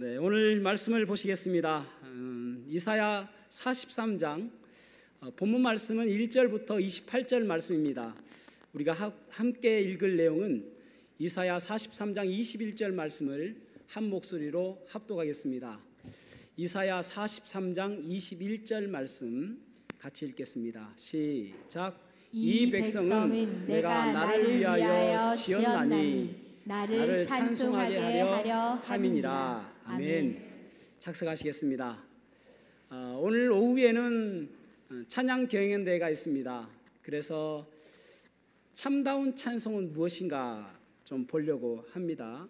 네, 오늘 말씀을 보시겠습니다. 이사야 43장 본문 말씀은 1절부터 28절 말씀입니다. 우리가 함께 읽을 내용은 이사야 43장 21절 말씀을 한 목소리로 합독하겠습니다. 이사야 43장 21절 말씀 같이 읽겠습니다. 시작. 이 백성은 내가 나를 위하여 지었나니 나를 찬송하게 하려 함이니라. 아멘. 착석하시겠습니다. 오늘 오후에는 찬양 경연대회가 있습니다. 그래서 참다운 찬송은 무엇인가 좀 보려고 합니다.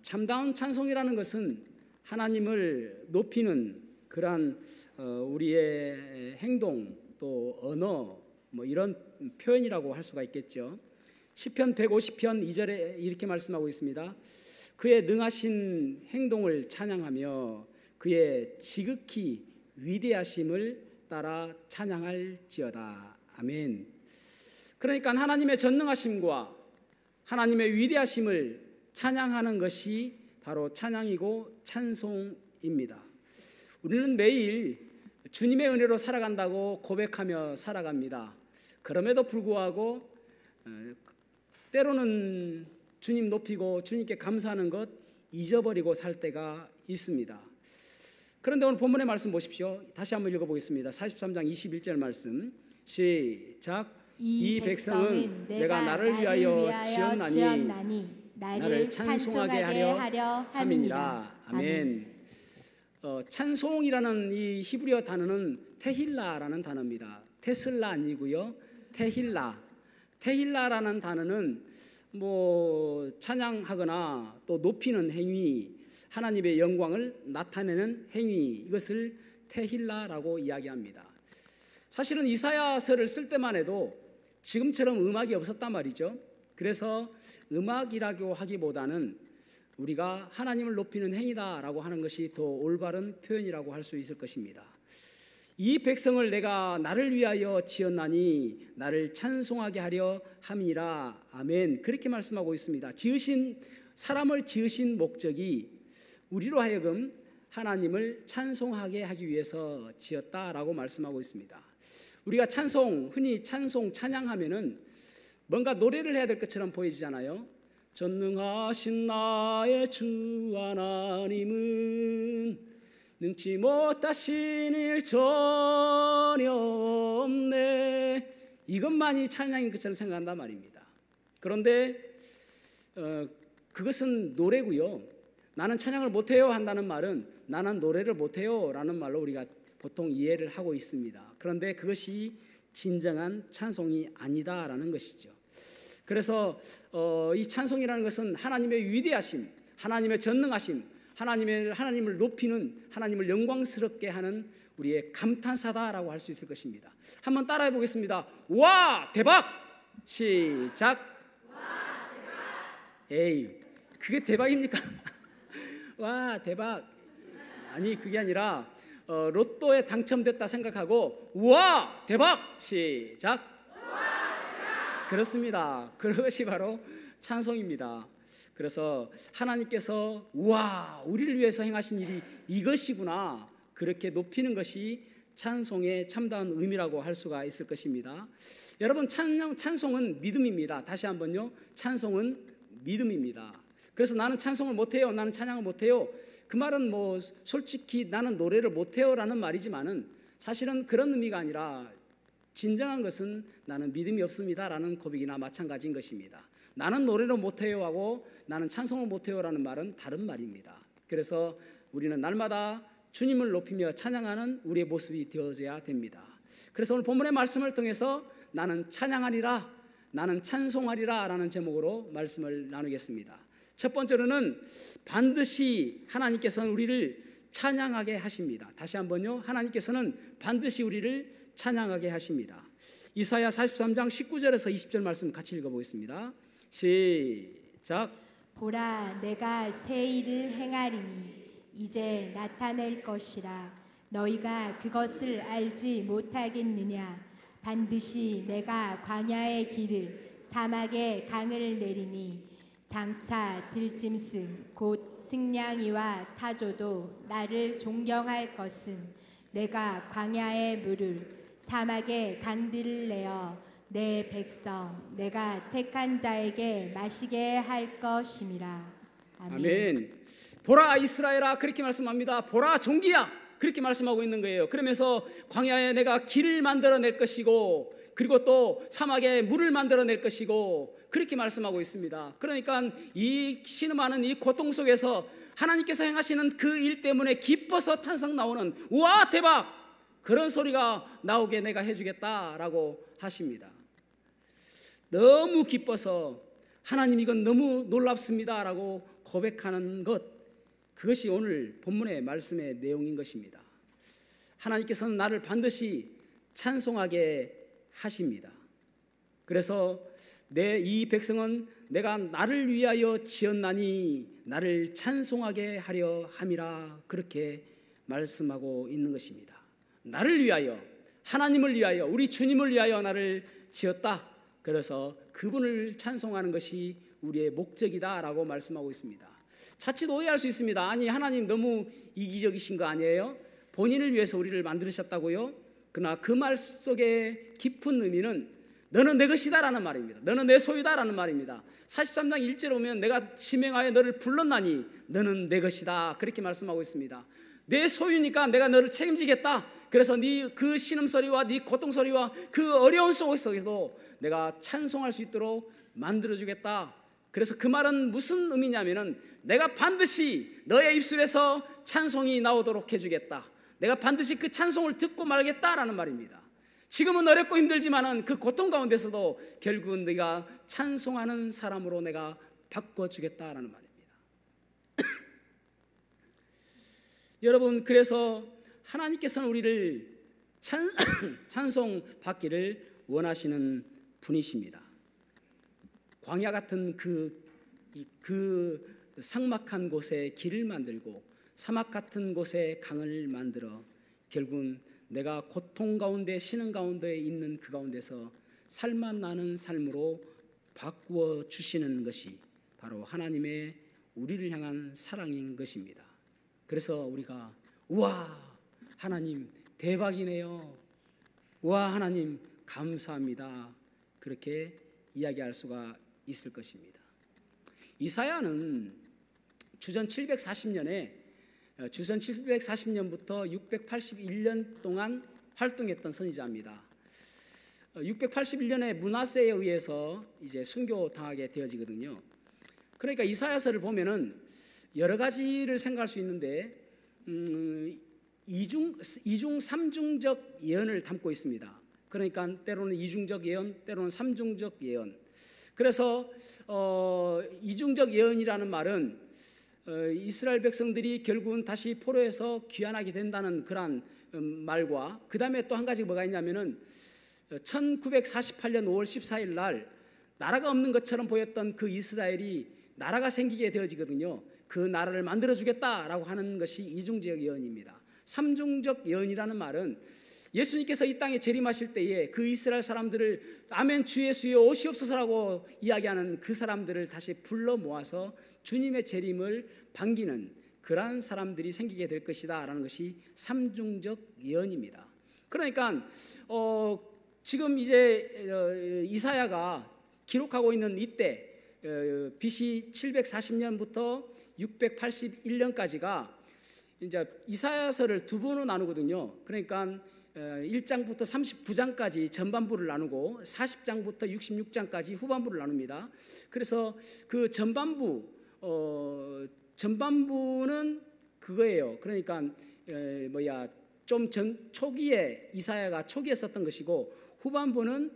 참다운 찬송이라는 것은 하나님을 높이는 그러한 우리의 행동 또 언어 이런 표현이라고 할 수가 있겠죠. 시편 150편 2절에 이렇게 말씀하고 있습니다. 그의 능하신 행동을 찬양하며 그의 지극히 위대하심을 따라 찬양할지어다. 아멘. 그러니까 하나님의 전능하심과 하나님의 위대하심을 찬양하는 것이 바로 찬양이고 찬송입니다. 우리는 매일 주님의 은혜로 살아간다고 고백하며 살아갑니다. 그럼에도 불구하고 때로는 주님 높이고 주님께 감사하는 것 잊어버리고 살 때가 있습니다. 그런데 오늘 본문의 말씀 보십시오. 다시 한번 읽어보겠습니다. 43장 21절 말씀 시작. 이 백성은 내가 나를 위하여 지었나니 나를 찬송하게 하려 함이니라. 아멘. 찬송이라는 이 히브리어 단어는 테힐라라는 단어입니다. 테슬라 아니고요. 테힐라라는 단어는 찬양하거나 또 높이는 행위, 하나님의 영광을 나타내는 행위, 이것을 테힐라라고 이야기합니다. 사실은 이사야서를 쓸 때만 해도 지금처럼 음악이 없었단 말이죠. 그래서 음악이라고 하기보다는 우리가 하나님을 높이는 행위다라고 하는 것이 더 올바른 표현이라고 할 수 있을 것입니다. 이 백성을 내가 나를 위하여 지었나니 나를 찬송하게 하려 함이라. 아멘. 그렇게 말씀하고 있습니다. 사람을 지으신 목적이 우리로 하여금 하나님을 찬송하게 하기 위해서 지었다라고 말씀하고 있습니다. 우리가 흔히 찬양하면은 뭔가 노래를 해야 될 것처럼 보이잖아요. 전능하신 나의 주 하나님은 능치 못하신 일 전혀 없네. 이것만이 찬양인 것처럼 생각한단 말입니다. 그런데 그것은 노래고요. 나는 찬양을 못해요 한다는 말은 나는 노래를 못해요 라는 말로 우리가 보통 이해를 하고 있습니다. 그런데 그것이 진정한 찬송이 아니다라는 것이죠. 그래서 이 찬송이라는 것은 하나님의 위대하심, 하나님의 전능하심, 하나님을 높이는, 하나님을 영광스럽게 하는 우리의 감탄사다라고 할 수 있을 것입니다. 한번 따라해 보겠습니다. 와 대박! 시작. 와 대박! 에이, 그게 대박입니까? 와 대박! 아니, 그게 아니라 로또에 당첨됐다 생각하고 와 대박! 시작. 그렇습니다. 그것이 바로 찬송입니다. 그래서 하나님께서 우와, 우리를 위해서 행하신 일이 이것이구나, 그렇게 높이는 것이 찬송의 참다운 의미라고 할 수가 있을 것입니다. 여러분, 찬송은 믿음입니다. 다시 한번요. 찬송은 믿음입니다. 그래서 나는 찬송을 못해요, 나는 찬양을 못해요, 그 말은 솔직히 나는 노래를 못해요 라는 말이지만은 사실은 그런 의미가 아니라 진정한 것은 나는 믿음이 없습니다 라는 고백이나 마찬가지인 것입니다. 나는 노래를 못해요 하고 나는 찬송을 못해요 라는 말은 다른 말입니다. 그래서 우리는 날마다 주님을 높이며 찬양하는 우리의 모습이 되어져야 됩니다. 그래서 오늘 본문의 말씀을 통해서 나는 찬양하리라, 나는 찬송하리라 라는 제목으로 말씀을 나누겠습니다. 첫 번째로는 반드시 하나님께서는 우리를 찬양하게 하십니다. 다시 한번요. 하나님께서는 반드시 우리를 찬양하게 하십니다. 이사야 43장 19절에서 20절 말씀 같이 읽어보겠습니다. 시작. 보라, 내가 새 일을 행하리니 이제 나타낼 것이라. 너희가 그것을 알지 못하겠느냐. 반드시 내가 광야의 길을 사막의 강을 내리니 장차 들짐승 곧 승냥이와 타조도 나를 존경할 것은 내가 광야의 물을 사막의 강들을 내어 내 백성 내가 택한 자에게 마시게 할 것임이라. 아멘. 아멘. 보라 이스라엘아, 그렇게 말씀합니다. 보라 종기야, 그렇게 말씀하고 있는 거예요. 그러면서 광야에 내가 길을 만들어낼 것이고, 그리고 또 사막에 물을 만들어낼 것이고, 그렇게 말씀하고 있습니다. 그러니까 이 신음하는 이 고통 속에서 하나님께서 행하시는 그 일 때문에 기뻐서 탄성 나오는, 우와 대박, 그런 소리가 나오게 내가 해주겠다라고 하십니다. 너무 기뻐서 하나님 이건 너무 놀랍습니다 라고 고백하는 것, 그것이 오늘 본문의 말씀의 내용인 것입니다. 하나님께서는 나를 반드시 찬송하게 하십니다. 그래서 내 이 백성은 내가 나를 위하여 지었나니 나를 찬송하게 하려 함이라, 그렇게 말씀하고 있는 것입니다. 나를 위하여, 하나님을 위하여, 우리 주님을 위하여 나를 지었다. 그래서 그분을 찬송하는 것이 우리의 목적이다라고 말씀하고 있습니다. 자칫 오해할 수 있습니다. 아니, 하나님 너무 이기적이신 거 아니에요? 본인을 위해서 우리를 만드셨다고요? 그러나 그 말 속에 깊은 의미는 너는 내 것이다라는 말입니다. 너는 내 소유다라는 말입니다. 43장 1절에 보면 내가 지명하여 너를 불렀나니 너는 내 것이다, 그렇게 말씀하고 있습니다. 내 소유니까 내가 너를 책임지겠다. 그래서 네 그 신음소리와 네 고통소리와 그 어려운 속에서도 내가 찬송할 수 있도록 만들어주겠다. 그래서 그 말은 무슨 의미냐면은 내가 반드시 너의 입술에서 찬송이 나오도록 해주겠다. 내가 반드시 그 찬송을 듣고 말겠다라는 말입니다. 지금은 어렵고 힘들지만은 그 고통 가운데서도 결국은 네가 찬송하는 사람으로 내가 바꿔주겠다라는 말입니다. 여러분, 그래서 하나님께서는 우리를 찬송받기를 원하시는 분이십니다. 광야 같은 그 삭막한 곳에 길을 만들고 사막 같은 곳에 강을 만들어 결국은 내가 고통 가운데 신음 가운데 있는 그 가운데서 살맛 나는 삶으로 바꾸어 주시는 것이 바로 하나님의 우리를 향한 사랑인 것입니다. 그래서 우리가 우와 하나님 대박이네요, 우와 하나님 감사합니다, 그렇게 이야기할 수가 있을 것입니다. 이사야는 주전 740년부터 681년 동안 활동했던 선지자입니다. 681년에 므낫세에 의해서 이제 순교당하게 되어지거든요. 그러니까 이사야서를 보면은 여러 가지를 생각할 수 있는데 이중 삼중적 예언을 담고 있습니다. 그러니까 때로는 이중적 예언, 때로는 삼중적 예언. 그래서 이중적 예언이라는 말은 이스라엘 백성들이 결국은 다시 포로에서 귀환하게 된다는 그런 말과, 그 다음에 또 한 가지 뭐가 있냐면은 1948년 5월 14일 날 나라가 없는 것처럼 보였던 그 이스라엘이 나라가 생기게 되어지거든요. 그 나라를 만들어주겠다라고 하는 것이 이중적 예언입니다. 삼중적 예언이라는 말은 예수님께서 이 땅에 재림하실 때에 그 이스라엘 사람들을 아멘 주 예수여 오시옵소서라고 이야기하는 그 사람들을 다시 불러 모아서 주님의 재림을 반기는 그러한 사람들이 생기게 될 것이다 라는 것이 삼중적 예언입니다. 그러니까 지금 이제 이사야가 기록하고 있는 이때 BC 740년부터 681년까지가 이제 이사야서를 두 번으로 나누거든요. 그러니까 1장부터 39장까지 전반부를 나누고 40장부터 66장까지 후반부를 나눕니다. 그래서 그 전반부는 그거예요. 그러니까 좀 초기에 이사야가 초기에 썼던 것이고 후반부는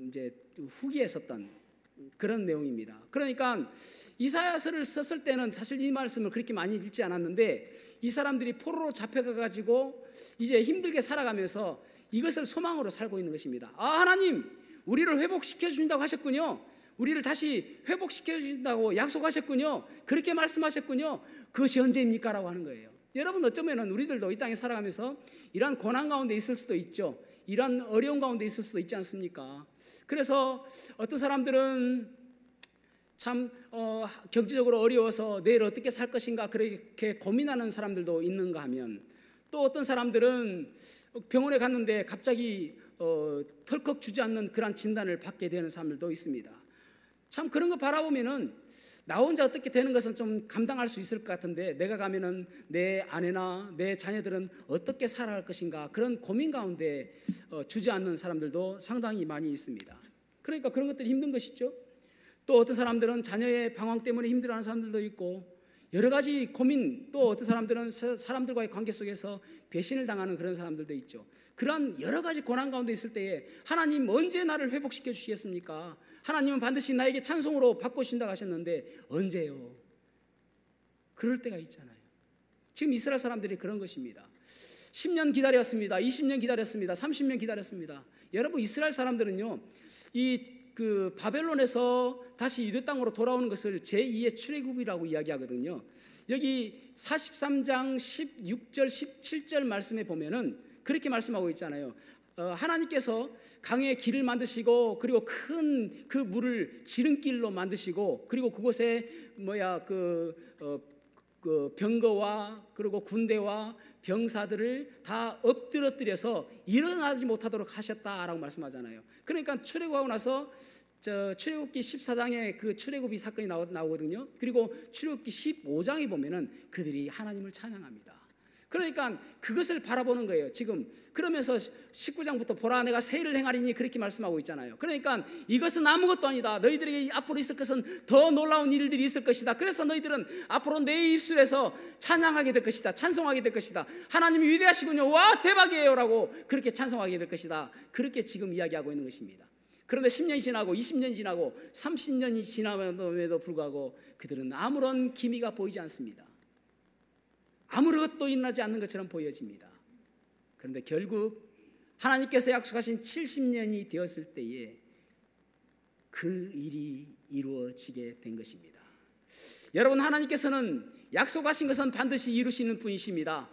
이제 후기에 썼던 그런 내용입니다. 그러니까 이사야서를 썼을 때는 사실 이 말씀을 그렇게 많이 읽지 않았는데 이 사람들이 포로로 잡혀가가지고 이제 힘들게 살아가면서 이것을 소망으로 살고 있는 것입니다. 아, 하나님 우리를 회복시켜 주신다고 하셨군요. 우리를 다시 회복시켜 주신다고 약속하셨군요. 그렇게 말씀하셨군요. 그것이 언제입니까? 라고 하는 거예요. 여러분, 어쩌면 우리들도 이 땅에 살아가면서 이러한 고난 가운데 있을 수도 있죠. 이러한 어려운 가운데 있을 수도 있지 않습니까? 그래서 어떤 사람들은 참 경제적으로 어려워서 내일 어떻게 살 것인가 그렇게 고민하는 사람들도 있는가 하면, 또 어떤 사람들은 병원에 갔는데 갑자기 털컥 주지 않는 그런 진단을 받게 되는 사람들도 있습니다. 참 그런 거 바라보면은 나 혼자 어떻게 되는 것은 좀 감당할 수 있을 것 같은데, 내가 가면은 내 아내나 내 자녀들은 어떻게 살아갈 것인가, 그런 고민 가운데 주저앉는 사람들도 상당히 많이 있습니다. 그러니까 그런 것들이 힘든 것이죠. 또 어떤 사람들은 자녀의 방황 때문에 힘들어하는 사람들도 있고, 여러 가지 고민, 또 어떤 사람들은 사람들과의 관계 속에서 배신을 당하는 그런 사람들도 있죠. 그러한 여러 가지 고난 가운데 있을 때에 하나님 언제 나를 회복시켜 주시겠습니까? 하나님은 반드시 나에게 찬송으로 바꿔주신다고 하셨는데 언제요? 그럴 때가 있잖아요. 지금 이스라엘 사람들이 그런 것입니다. 10년 기다렸습니다. 20년 기다렸습니다. 30년 기다렸습니다. 여러분, 이스라엘 사람들은요, 그 바벨론에서 다시 유대 땅으로 돌아오는 것을 제2의 출애굽이라고 이야기하거든요. 여기 43장 16절 17절 말씀에 보면은 그렇게 말씀하고 있잖아요. 하나님께서 강에 길을 만드시고, 그리고 큰 그 물을 지름길로 만드시고, 그리고 그곳에 그 병거와 그리고 군대와 병사들을 다 엎드러뜨려서 일어나지 못하도록 하셨다라고 말씀하잖아요. 그러니까 출애굽하고 나서 출애굽기 14장에 그 출애굽이 사건이 나오거든요. 그리고 출애굽기 15장에 보면은 그들이 하나님을 찬양합니다. 그러니까 그것을 바라보는 거예요. 지금 그러면서 19장부터 보라 내가 새일을 행하리니 그렇게 말씀하고 있잖아요. 그러니까 이것은 아무것도 아니다. 너희들에게 앞으로 있을 것은 더 놀라운 일들이 있을 것이다. 그래서 너희들은 앞으로 내 입술에서 찬양하게 될 것이다. 찬송하게 될 것이다. 하나님이 위대하시군요. 와 대박이에요 라고 그렇게 찬송하게 될 것이다. 그렇게 지금 이야기하고 있는 것입니다. 그런데 10년이 지나고 20년이 지나고 30년이 지남에도 불구하고 그들은 아무런 기미가 보이지 않습니다. 아무것도 일어나지 않는 것처럼 보여집니다. 그런데 결국 하나님께서 약속하신 70년이 되었을 때에 그 일이 이루어지게 된 것입니다. 여러분, 하나님께서는 약속하신 것은 반드시 이루시는 분이십니다.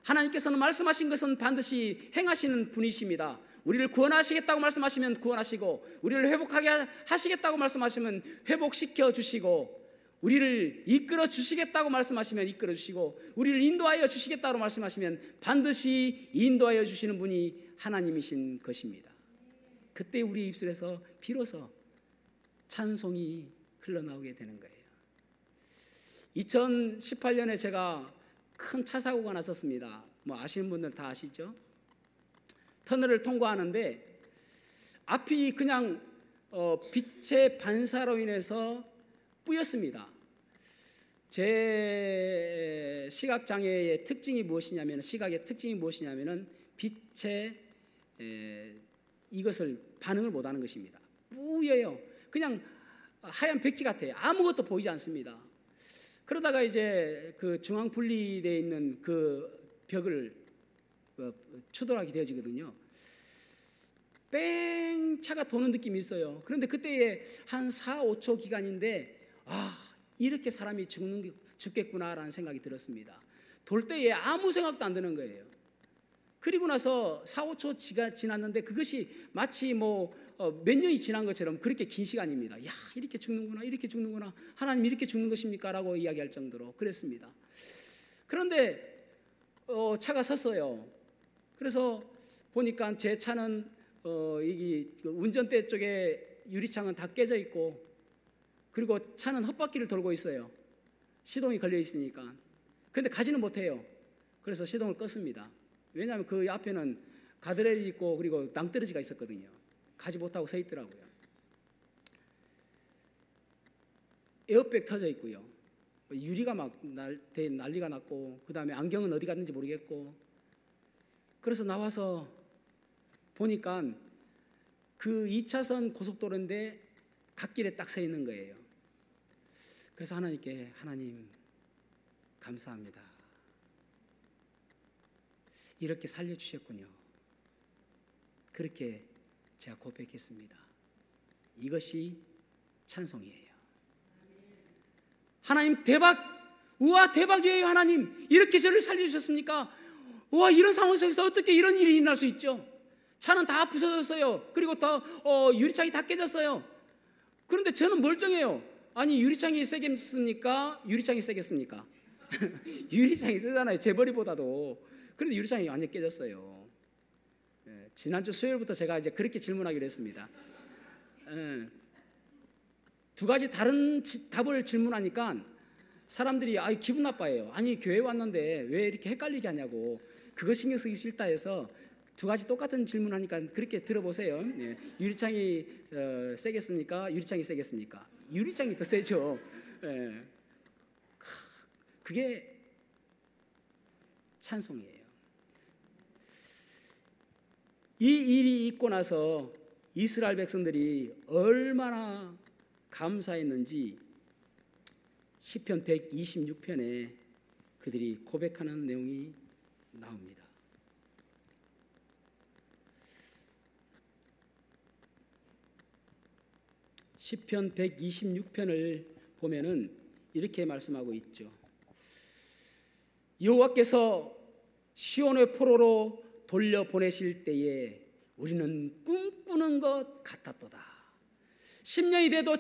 하나님께서는 말씀하신 것은 반드시 행하시는 분이십니다. 우리를 구원하시겠다고 말씀하시면 구원하시고, 우리를 회복하게 하시겠다고 말씀하시면 회복시켜 주시고, 우리를 이끌어 주시겠다고 말씀하시면 이끌어 주시고, 우리를 인도하여 주시겠다고 말씀하시면 반드시 인도하여 주시는 분이 하나님이신 것입니다. 그때 우리 입술에서 비로소 찬송이 흘러나오게 되는 거예요. 2018년에 제가 큰 차 사고가 났었습니다. 아시는 분들 다 아시죠? 터널을 통과하는데 앞이 그냥 빛의 반사로 인해서 뿌였습니다. 제 시각장애의 특징이 무엇이냐면, 시각의 특징이 무엇이냐면은 빛에 이것을 반응을 못하는 것입니다. 뿌여요. 그냥 하얀 백지 같아요. 아무것도 보이지 않습니다. 그러다가 이제 그 중앙 분리되어 있는 그 벽을 추돌하게 되어지거든요. 뺑 차가 도는 느낌이 있어요. 그런데 그때에 한 4, 5초 기간인데 이렇게 사람이 죽겠구나라는 생각이 들었습니다. 돌 때에 아무 생각도 안 드는 거예요. 그리고 나서 4, 5초 지났는데 그것이 마치 몇 년이 지난 것처럼 그렇게 긴 시간입니다. 야, 이렇게 죽는구나, 이렇게 죽는구나, 하나님 이렇게 죽는 것입니까? 라고 이야기할 정도로 그랬습니다. 그런데 차가 섰어요. 그래서 보니까 제 차는 이 운전대 쪽에 유리창은 다 깨져 있고, 그리고 차는 헛바퀴를 돌고 있어요. 시동이 걸려 있으니까. 근데 가지는 못해요. 그래서 시동을 껐습니다. 왜냐하면 그 앞에는 가드레일이 있고 그리고 낭떠러지가 있었거든요. 가지 못하고 서 있더라고요. 에어백 터져 있고요. 유리가 막 난리가 났고, 그 다음에 안경은 어디 갔는지 모르겠고. 그래서 나와서 보니까 그 2차선 고속도로인데 갓길에 딱 서 있는 거예요. 그래서 하나님께, 하나님 감사합니다. 이렇게 살려주셨군요. 그렇게 제가 고백했습니다. 이것이 찬송이에요. 하나님 대박! 우와 대박이에요. 하나님 이렇게 저를 살려주셨습니까? 우와, 이런 상황 속에서 어떻게 이런 일이 일어날 수 있죠? 차는 다 부서졌어요. 그리고 유리창이 다 깨졌어요. 그런데 저는 멀쩡해요. 아니 유리창이 세겠습니까? 유리창이 세겠습니까? 유리창이 세잖아요. 재벌이보다도. 그런데 유리창이 완전 깨졌어요. 지난주 수요일부터 제가 이제 그렇게 질문하기로 했습니다. 두 가지 다른 답을 질문하니까 사람들이 기분 나빠해요. 아니 교회 왔는데 왜 이렇게 헷갈리게 하냐고. 그거 신경 쓰기 싫다 해서 두 가지 똑같은 질문하니까 그렇게 들어보세요. 유리창이 세겠습니까? 유리창이 세겠습니까? 유리창이 더 세죠. 그게 찬송이에요. 이 일이 있고 나서 이스라엘 백성들이 얼마나 감사했는지 시편 126편에 그들이 고백하는 내용이 나옵니다. 시편 126편을 보면은 이렇게 말씀하고 있죠. 여호와께서 시온의 포로로 돌려보내실 때에 우리는 꿈꾸는 것 같았도다. 10년이 돼도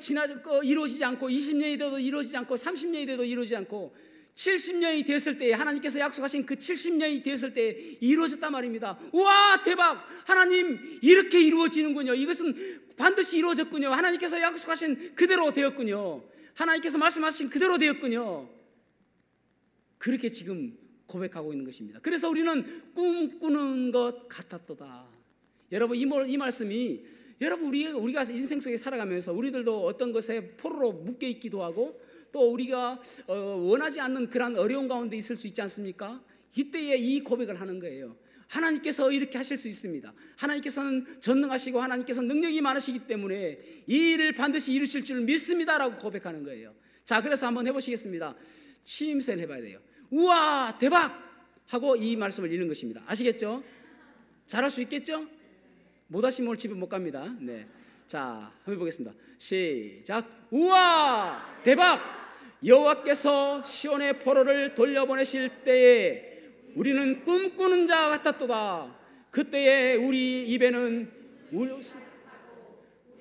이루어지지 않고 20년이 돼도 이루어지지 않고 30년이 돼도 이루어지지 않고 70년이 됐을 때에 하나님께서 약속하신 그 70년이 됐을 때에 이루어졌단 말입니다. 우와 대박! 하나님 이렇게 이루어지는군요. 이것은 반드시 이루어졌군요. 하나님께서 약속하신 그대로 되었군요. 하나님께서 말씀하신 그대로 되었군요. 그렇게 지금 고백하고 있는 것입니다. 그래서 우리는 꿈꾸는 것 같았도다. 여러분 이 말씀이 여러분 우리가 인생 속에 살아가면서 우리들도 어떤 것에 포로로 묶여 있기도 하고 또 우리가 원하지 않는 그런 어려운 가운데 있을 수 있지 않습니까? 이때에 이 고백을 하는 거예요. 하나님께서 이렇게 하실 수 있습니다. 하나님께서는 전능하시고 하나님께서는 능력이 많으시기 때문에 이 일을 반드시 이루실 줄 믿습니다라고 고백하는 거예요. 자, 그래서 한번 해보시겠습니다. 취임새를 해봐야 돼요. 우와 대박! 하고 이 말씀을 읽는 것입니다. 아시겠죠? 잘할 수 있겠죠? 못하시면 오늘 집에 못 갑니다. 네. 자, 한번 해보겠습니다. 시작. 우와 대박! 여호와께서 시온의 포로를 돌려보내실 때에 우리는 꿈꾸는 자 같았도다. 그때에 우리 입에는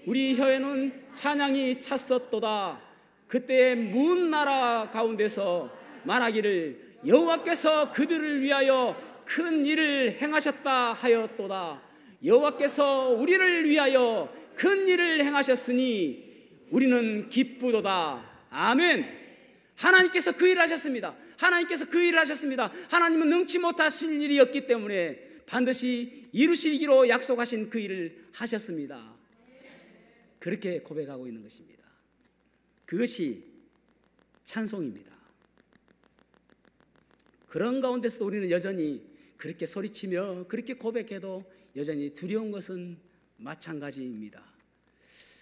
우리 혀에는 찬양이 찼었도다. 그때에 문 나라 가운데서 말하기를 여호와께서 그들을 위하여 큰 일을 행하셨다 하였도다. 여호와께서 우리를 위하여 큰 일을 행하셨으니 우리는 기쁘도다. 아멘. 하나님께서 그 일을 하셨습니다. 하나님께서 그 일을 하셨습니다. 하나님은 능치 못하신 일이었기 때문에 반드시 이루시기로 약속하신 그 일을 하셨습니다. 그렇게 고백하고 있는 것입니다. 그것이 찬송입니다. 그런 가운데서도 우리는 여전히 그렇게 소리치며 그렇게 고백해도 여전히 두려운 것은 마찬가지입니다.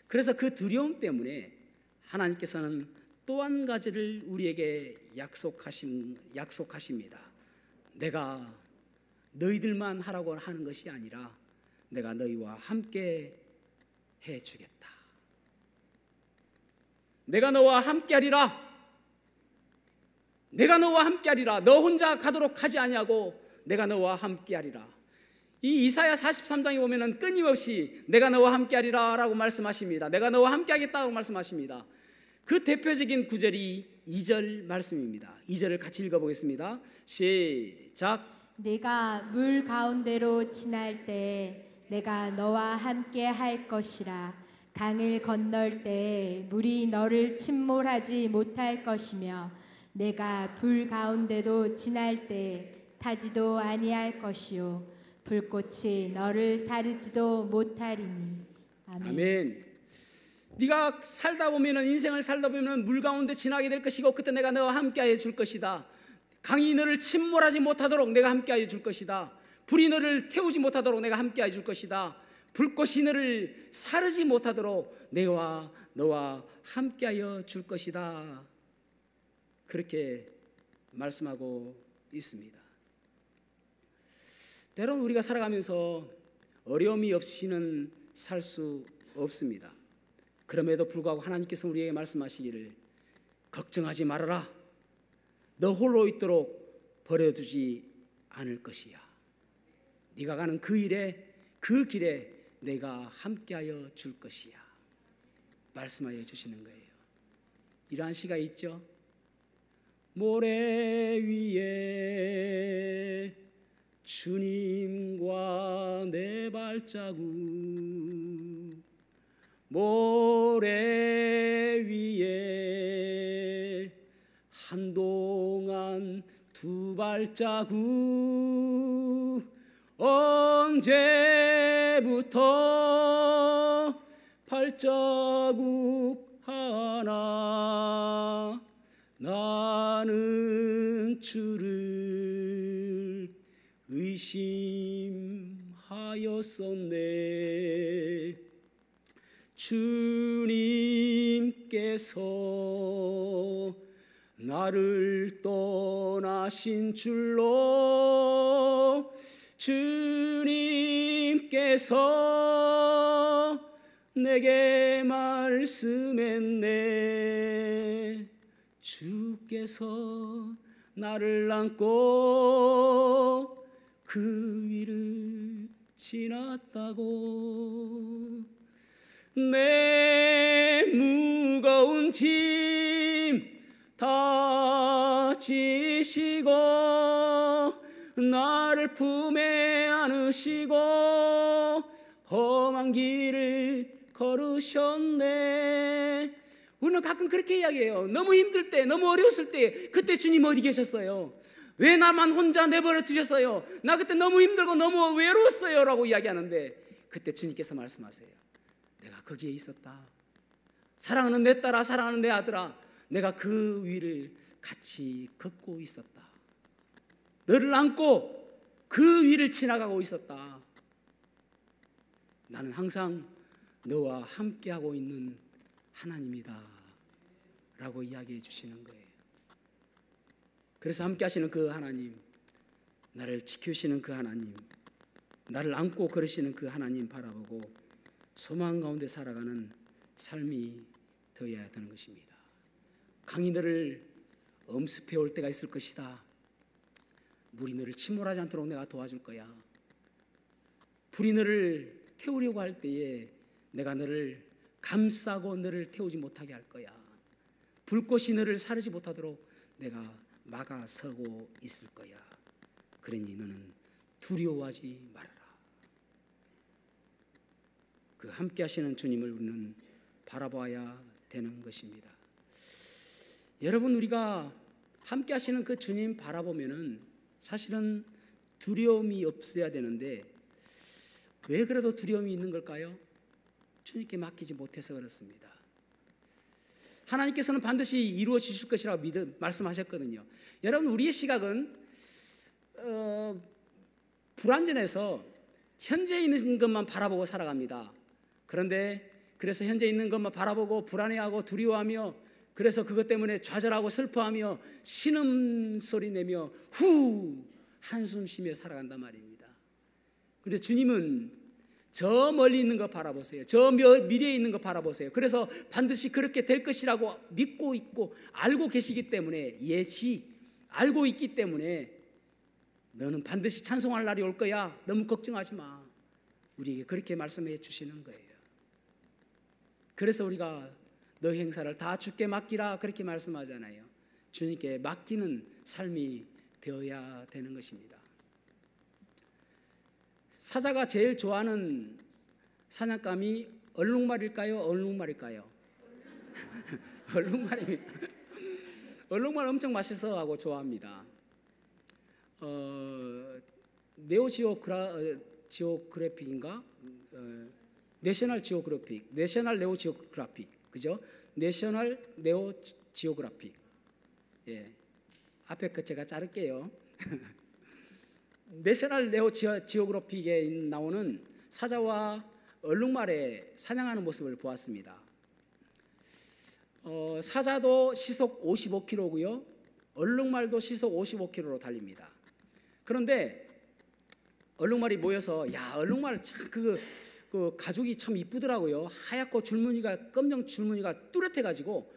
그래서 그 두려움 때문에 하나님께서는 또 한 가지를 우리에게 약속하십니다. 내가 너희들만 하라고 하는 것이 아니라 내가 너희와 함께 해주겠다. 내가 너와 함께하리라. 내가 너와 함께하리라. 너 혼자 가도록 하지 아니하고 내가 너와 함께하리라. 이 이사야 43장에 보면은 끊임없이 내가 너와 함께하리라 라고 말씀하십니다. 내가 너와 함께하겠다고 말씀하십니다. 그 대표적인 구절이 2절 말씀입니다. 2절을 같이 읽어보겠습니다. 시작. 내가 물 가운데로 지날 때 내가 너와 함께 할 것이라. 강을 건널 때 물이 너를 침몰하지 못할 것이며 내가 불 가운데로 지날 때 타지도 아니할 것이요 불꽃이 너를 사르지도 못하리니. 아멘. 아멘. 네가 살다 보면은 인생을 살다 보면은 물 가운데 지나게 될 것이고 그때 내가 너와 함께하여 줄 것이다. 강이 너를 침몰하지 못하도록 내가 함께하여 줄 것이다. 불이 너를 태우지 못하도록 내가 함께하여 줄 것이다. 불꽃이 너를 사르지 못하도록 내와 너와 함께하여 줄 것이다. 그렇게 말씀하고 있습니다. 때로는 우리가 살아가면서 어려움이 없이는 살 수 없습니다. 그럼에도 불구하고 하나님께서 우리에게 말씀하시기를 걱정하지 말아라. 너 홀로 있도록 버려두지 않을 것이야. 네가 가는 그 길에 내가 함께하여 줄 것이야. 말씀하여 주시는 거예요. 이러한 시가 있죠. 모래 위에 주님과 내 발자국, 모래 위에 한동안 두 발자국, 언제부터 발자국 하나 나는 주를 의심하였었네. 주님께서 나를 떠나신 줄로, 주님께서 내게 말씀했네. 주께서 나를 안고 그 위를 지났다고. 내 무거운 짐 다 지시고 나를 품에 안으시고 험한 길을 걸으셨네. 우리는 가끔 그렇게 이야기해요. 너무 힘들 때, 너무 어려웠을 때, 그때 주님 어디 계셨어요? 왜 나만 혼자 내버려 두셨어요? 나 그때 너무 힘들고 너무 외로웠어요 라고 이야기하는데, 그때 주님께서 말씀하세요. 내가 거기에 있었다. 사랑하는 내 딸아, 사랑하는 내 아들아, 내가 그 위를 같이 걷고 있었다. 너를 안고 그 위를 지나가고 있었다. 나는 항상 너와 함께하고 있는 하나님이다 라고 이야기해 주시는 거예요. 그래서 함께 하시는 그 하나님, 나를 지키시는 그 하나님, 나를 안고 걸으시는 그 하나님 바라보고 소망 가운데 살아가는 삶이 되어야 되는 것입니다. 강이 너를 엄습해 올 때가 있을 것이다. 물이 너를 침몰하지 않도록 내가 도와줄 거야. 불이 너를 태우려고 할 때에 내가 너를 감싸고 너를 태우지 못하게 할 거야. 불꽃이 너를 사르지 못하도록 내가 막아서고 있을 거야. 그러니 너는 두려워하지 말아라. 그 함께 하시는 주님을 우리는 바라봐야 되는 것입니다. 여러분, 우리가 함께 하시는 그 주님 바라보면은 사실은 두려움이 없어야 되는데, 왜 그래도 두려움이 있는 걸까요? 주님께 맡기지 못해서 그렇습니다. 하나님께서는 반드시 이루어 주실 것이라고 말씀하셨거든요. 여러분, 우리의 시각은 불완전해서 현재 있는 것만 바라보고 살아갑니다. 그런데 그래서 현재 있는 것만 바라보고 불안해하고 두려워하며, 그래서 그것 때문에 좌절하고 슬퍼하며 신음소리 내며 후 한숨 쉬며 살아간단 말입니다. 그런데 주님은 저 멀리 있는 거 바라보세요. 저 미래에 있는 거 바라보세요. 그래서 반드시 그렇게 될 것이라고 믿고 있고 알고 계시기 때문에, 알고 있기 때문에 너는 반드시 찬송할 날이 올 거야. 너무 걱정하지 마. 우리에게 그렇게 말씀해 주시는 거예요. 그래서 우리가 너희 행사를 다 주께 맡기라 그렇게 말씀하잖아요. 주님께 맡기는 삶이 되어야 되는 것입니다. 사자가 제일 좋아하는 사냥감이 얼룩말일까요? 얼룩말일까요? 얼룩말입니다. 얼룩말 엄청 맛있어 하고 좋아합니다. 지오그래픽인가? 내셔널 지오그래픽, 내셔널 네오 지오그래픽, 그죠? 내셔널 네오 지오그래픽. 예, 앞에 거 제가 자를게요. 내셔널 네오 지오그래픽에 나오는 사자와 얼룩말의 사냥하는 모습을 보았습니다. 사자도 시속 55km고요. 얼룩말도 시속 55km로 달립니다. 그런데 얼룩말이 모여서, 야, 얼룩말 참 그 가죽이 참 이쁘더라고요. 하얗고 줄무늬가, 검정 줄무늬가 뚜렷해가지고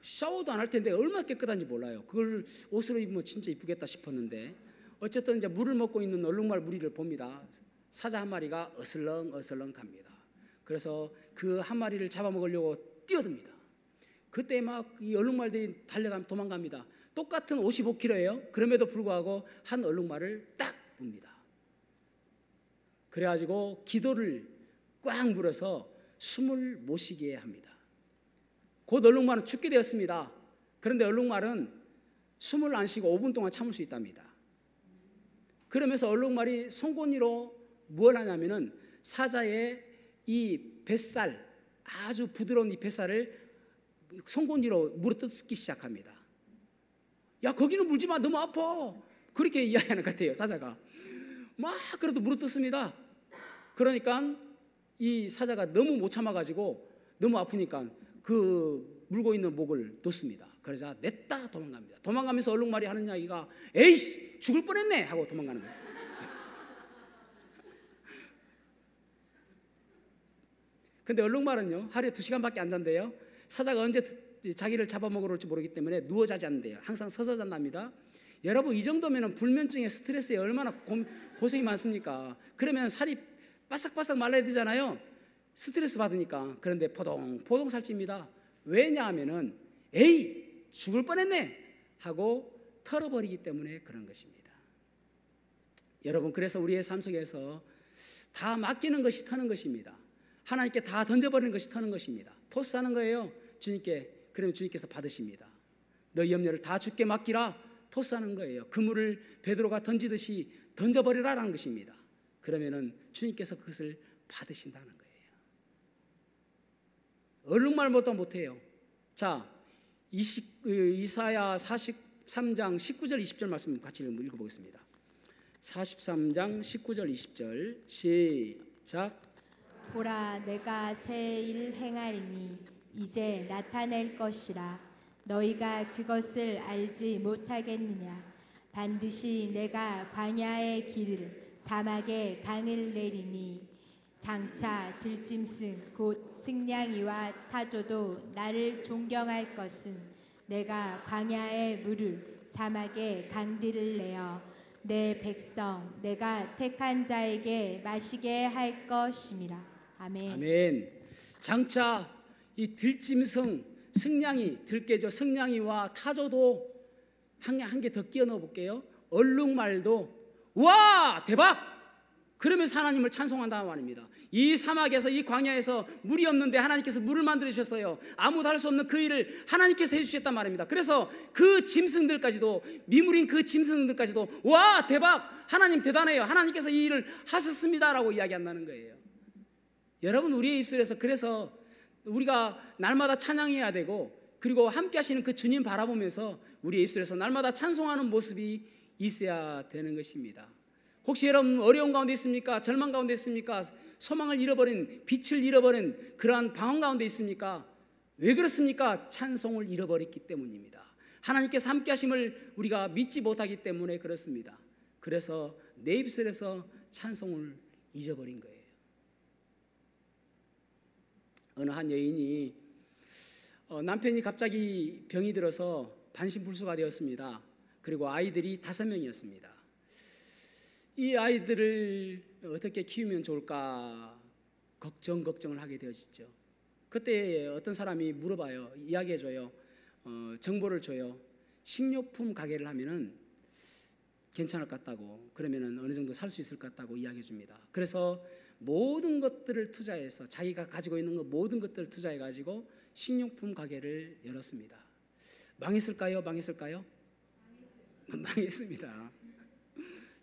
샤워도 안 할 텐데 얼마나 깨끗한지 몰라요. 그걸 옷으로 입으면 진짜 이쁘겠다 싶었는데, 어쨌든 이제 물을 먹고 있는 얼룩말 무리를 봅니다. 사자 한 마리가 어슬렁 갑니다. 그래서 그 한 마리를 잡아먹으려고 뛰어듭니다. 그때 막 이 얼룩말들이 달려가면 도망갑니다. 똑같은 55km예요. 그럼에도 불구하고 한 얼룩말을 딱 봅니다. 그래가지고 기도를 꽉 물어서 숨을 못 쉬게 합니다. 곧 얼룩말은 죽게 되었습니다. 그런데 얼룩말은 숨을 안 쉬고 5분 동안 참을 수 있답니다. 그러면서 얼룩말이 송곳니로 뭘 하냐면은 사자의 이 뱃살, 아주 부드러운 이 뱃살을 송곳니로 물어뜯기 시작합니다. 야, 거기는 물지 마, 너무 아파. 그렇게 이야기하는 것 같아요. 사자가 막 그래도 물어뜯습니다. 그러니까 이 사자가 너무 못 참아가지고 너무 아프니까 그 물고 있는 목을 놓습니다. 그러자 냈다 도망갑니다. 도망가면서 얼룩말이 하는 이야기가 에이씨 죽을 뻔했네 하고 도망가는 거예요. 근데 얼룩말은요 하루에 2시간밖에 안 잔대요. 사자가 언제 자기를 잡아먹으러 올지 모르기 때문에 누워 자지 않는데요. 항상 서서 잔답니다. 여러분 이 정도면 불면증에 스트레스에 얼마나 고생이 많습니까? 그러면 살이 바싹바싹 말라야 되잖아요. 스트레스 받으니까. 그런데 포동포동 살찝니다. 왜냐하면은 에이 죽을 뻔했네 하고 털어버리기 때문에 그런 것입니다. 여러분 그래서 우리의 삶 속에서 다 맡기는 것이 터는 것입니다. 하나님께 다 던져버리는 것이 터는 것입니다. 토스하는 거예요. 주님께. 그러면 주님께서 받으십니다. 너희 염려를 다 주께 맡기라. 토스하는 거예요. 그물을 베드로가 던지듯이 던져버리라라는 것입니다. 그러면은 주님께서 그것을 받으신다는 거예요. 얼룩말보다 못해요. 자, 이사야 43장 19절 20절 말씀 같이 읽어보겠습니다. 43장 19절 20절 시작. 보라, 내가 새 일 행하리니 이제 나타낼 것이라. 너희가 그것을 알지 못하겠느냐. 반드시 내가 광야의 길을 사막에 강을 내리니 장차 들짐승 곧 승냥이와 타조도 나를 존경할 것은 내가 광야의 물을 사막에 강들을 내어 내 백성 내가 택한 자에게 마시게 할 것임이라. 아멘. 아멘. 장차 이 들짐승 승냥이 들깨죠. 승냥이와 타조도 한 개 더 끼워 넣어 볼게요. 얼룩말도 와 대박! 그러면서 하나님을 찬송한다는 말입니다. 이 사막에서 이 광야에서 물이 없는데 하나님께서 물을 만들어 주셨어요. 아무도 할 수 없는 그 일을 하나님께서 해주셨단 말입니다. 그래서 그 짐승들까지도 미물인 그 짐승들까지도 와 대박! 하나님 대단해요. 하나님께서 이 일을 하셨습니다라고 이야기한다는 거예요. 여러분 우리의 입술에서 그래서 우리가 날마다 찬양해야 되고 그리고 함께 하시는 그 주님 바라보면서 우리의 입술에서 날마다 찬송하는 모습이 있어야 되는 것입니다. 혹시 여러분 어려운 가운데 있습니까? 절망 가운데 있습니까? 소망을 잃어버린 빛을 잃어버린 그러한 방황 가운데 있습니까? 왜 그렇습니까? 찬송을 잃어버렸기 때문입니다. 하나님께서 함께 하심을 우리가 믿지 못하기 때문에 그렇습니다. 그래서 내 입술에서 찬송을 잊어버린 거예요. 어느 한 여인이 남편이 갑자기 병이 들어서 반신불수가 되었습니다. 그리고 아이들이 5명이었습니다. 이 아이들을 어떻게 키우면 좋을까 걱정을 하게 되어지죠. 그때 어떤 사람이 물어봐요. 이야기해줘요. 정보를 줘요. 식료품 가게를 하면은 괜찮을 것 같다고, 그러면은 어느 정도 살 수 있을 것 같다고 이야기해 줍니다. 그래서 모든 것들을 투자해서 자기가 가지고 있는 것 모든 것들을 투자해 가지고 식료품 가게를 열었습니다. 망했을까요? 망했습니다.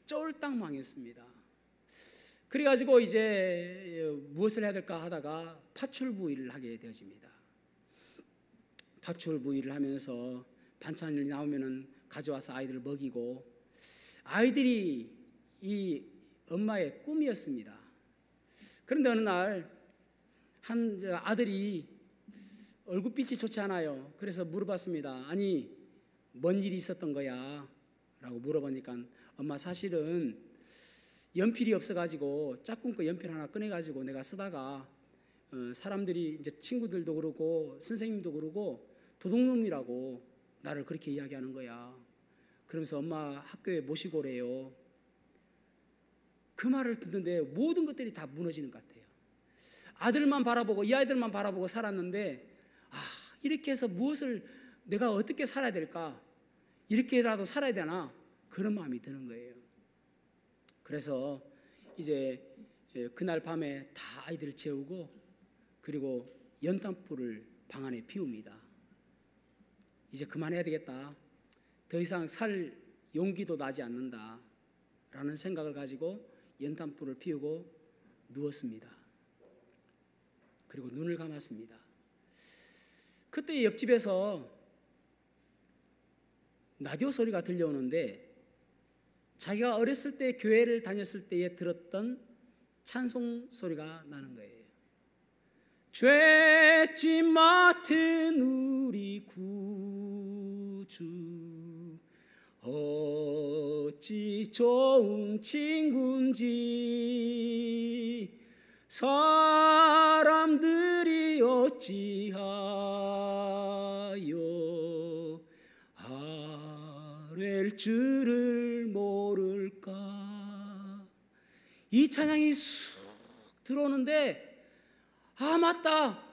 쫄딱 망했습니다. 그래가지고 이제 무엇을 해야 될까 하다가 파출부 일을 하게 되어집니다. 파출부 일을 하면서 반찬이 나오면은 가져와서 아이들을 먹이고, 아이들이 이 엄마의 꿈이었습니다. 그런데 어느 날 한 아들이 얼굴빛이 좋지 않아요. 그래서 물어봤습니다. 아니 뭔 일이 있었던 거야? 라고 물어보니까 엄마 사실은 연필이 없어가지고 짝꿍 거 연필 하나 꺼내가지고 내가 쓰다가 사람들이 이제 친구들도 그러고 선생님도 그러고 도둑놈이라고 나를 그렇게 이야기하는 거야. 그러면서 엄마 학교에 모시고 오래요. 그 말을 듣는데 모든 것들이 다 무너지는 것 같아요. 아들만 바라보고 이 아이들만 바라보고 살았는데 이렇게 해서 무엇을 내가 어떻게 살아야 될까? 이렇게라도 살아야 되나? 그런 마음이 드는 거예요. 그래서 이제 그날 밤에 다 아이들을 재우고 그리고 연탄불을 방 안에 피웁니다. 이제 그만해야 되겠다. 더 이상 살 용기도 나지 않는다 라는 생각을 가지고 연탄불을 피우고 누웠습니다. 그리고 눈을 감았습니다. 그때 옆집에서 라디오 소리가 들려오는데 자기가 어렸을 때 교회를 다녔을 때에 들었던 찬송 소리가 나는 거예요. 죄짐 맡은 우리 구주 어찌 좋은 친구인지 사람들이 어찌하여 아랠 줄을 모를까. 이 찬양이 쑥 들어오는데 아 맞다,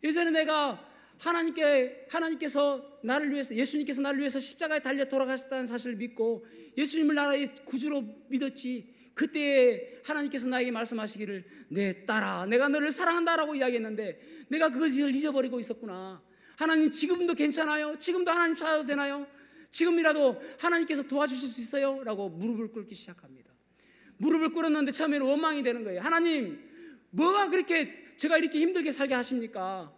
예전에 내가 하나님께서 나를 위해서, 예수님께서 나를 위해서 십자가에 달려 돌아가셨다는 사실을 믿고 예수님을 나라의 구주로 믿었지. 그때 하나님께서 나에게 말씀하시기를 내 딸아 내가 너를 사랑한다라고 이야기했는데 내가 그것을 잊어버리고 있었구나. 하나님 지금도 괜찮아요? 지금도 하나님 찾아도 되나요? 지금이라도 하나님께서 도와주실 수 있어요? 라고 무릎을 꿇기 시작합니다. 무릎을 꿇었는데 처음에는 원망이 되는 거예요. 하나님 뭐가 그렇게 제가 이렇게 힘들게 살게 하십니까?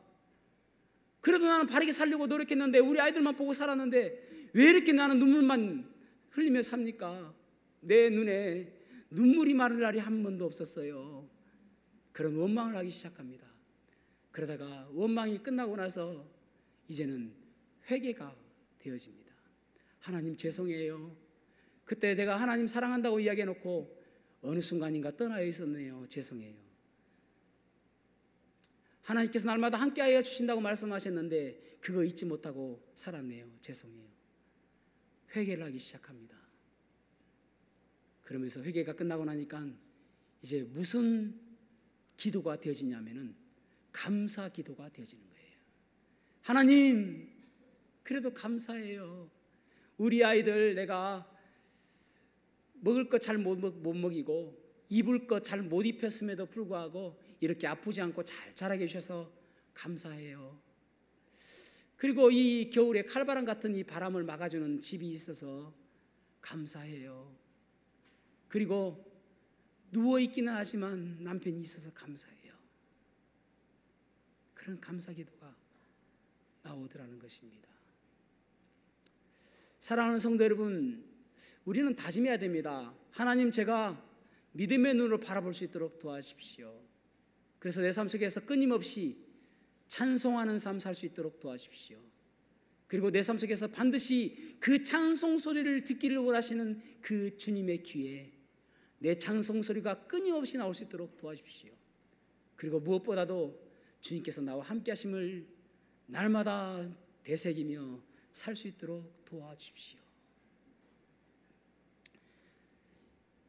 그래도 나는 바르게 살려고 노력했는데 우리 아이들만 보고 살았는데 왜 이렇게 나는 눈물만 흘리며 삽니까? 내 눈에 눈물이 마를 날이 한 번도 없었어요. 그런 원망을 하기 시작합니다. 그러다가 원망이 끝나고 나서 이제는 회개가 되어집니다. 하나님 죄송해요. 그때 내가 하나님 사랑한다고 이야기해놓고 어느 순간인가 떠나 있었네요. 죄송해요. 하나님께서 날마다 함께하여 주신다고 말씀하셨는데 그거 잊지 못하고 살았네요. 죄송해요. 회개를 하기 시작합니다. 그러면서 회개가 끝나고 나니까 이제 무슨 기도가 되어지냐면은 감사 기도가 되어지는 거예요. 하나님 그래도 감사해요. 우리 아이들 내가 먹을 것 잘 못 먹이고 입을 것 잘 못 입혔음에도 불구하고 이렇게 아프지 않고 잘 자라게 해주셔서 감사해요. 그리고 이 겨울에 칼바람 같은 이 바람을 막아주는 집이 있어서 감사해요. 그리고 누워있기는 하지만 남편이 있어서 감사해요. 그런 감사 기도가 나오더라는 것입니다. 사랑하는 성도 여러분, 우리는 다짐해야 됩니다. 하나님 제가 믿음의 눈으로 바라볼 수 있도록 도와주십시오. 그래서 내 삶 속에서 끊임없이 찬송하는 삶 살 수 있도록 도와주십시오. 그리고 내 삶 속에서 반드시 그 찬송 소리를 듣기를 원하시는 그 주님의 귀에 내 찬송 소리가 끊임없이 나올 수 있도록 도와주십시오. 그리고 무엇보다도 주님께서 나와 함께 하심을 날마다 되새기며 살 수 있도록 도와주십시오.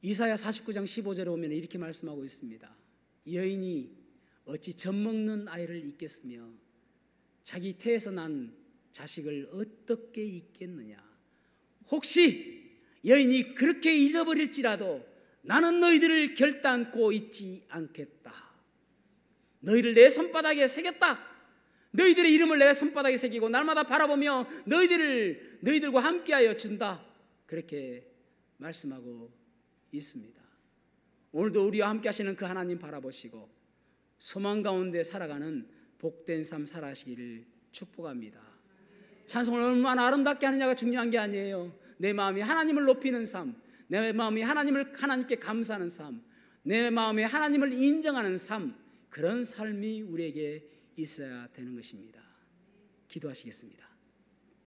이사야 49장 15절에 보면 이렇게 말씀하고 있습니다. 여인이 어찌 젖먹는 아이를 잊겠으며 자기 태에서 난 자식을 어떻게 잊겠느냐. 혹시 여인이 그렇게 잊어버릴지라도 나는 너희들을 결단코 잊지 않겠다. 너희를 내 손바닥에 새겼다. 너희들의 이름을 내 손바닥에 새기고 날마다 바라보며 너희들과 함께하여 준다. 그렇게 말씀하고 있습니다. 오늘도 우리와 함께 하시는 그 하나님 바라보시고 소망 가운데 살아가는 복된 삶 살아시기를 축복합니다. 찬송을 얼마나 아름답게 하느냐가 중요한 게 아니에요. 내 마음이 하나님을 높이는 삶, 내 마음이 하나님께 감사하는 삶, 내 마음에 하나님을 인정하는 삶, 그런 삶이 우리에게 있어야 되는 것입니다. 기도하시겠습니다.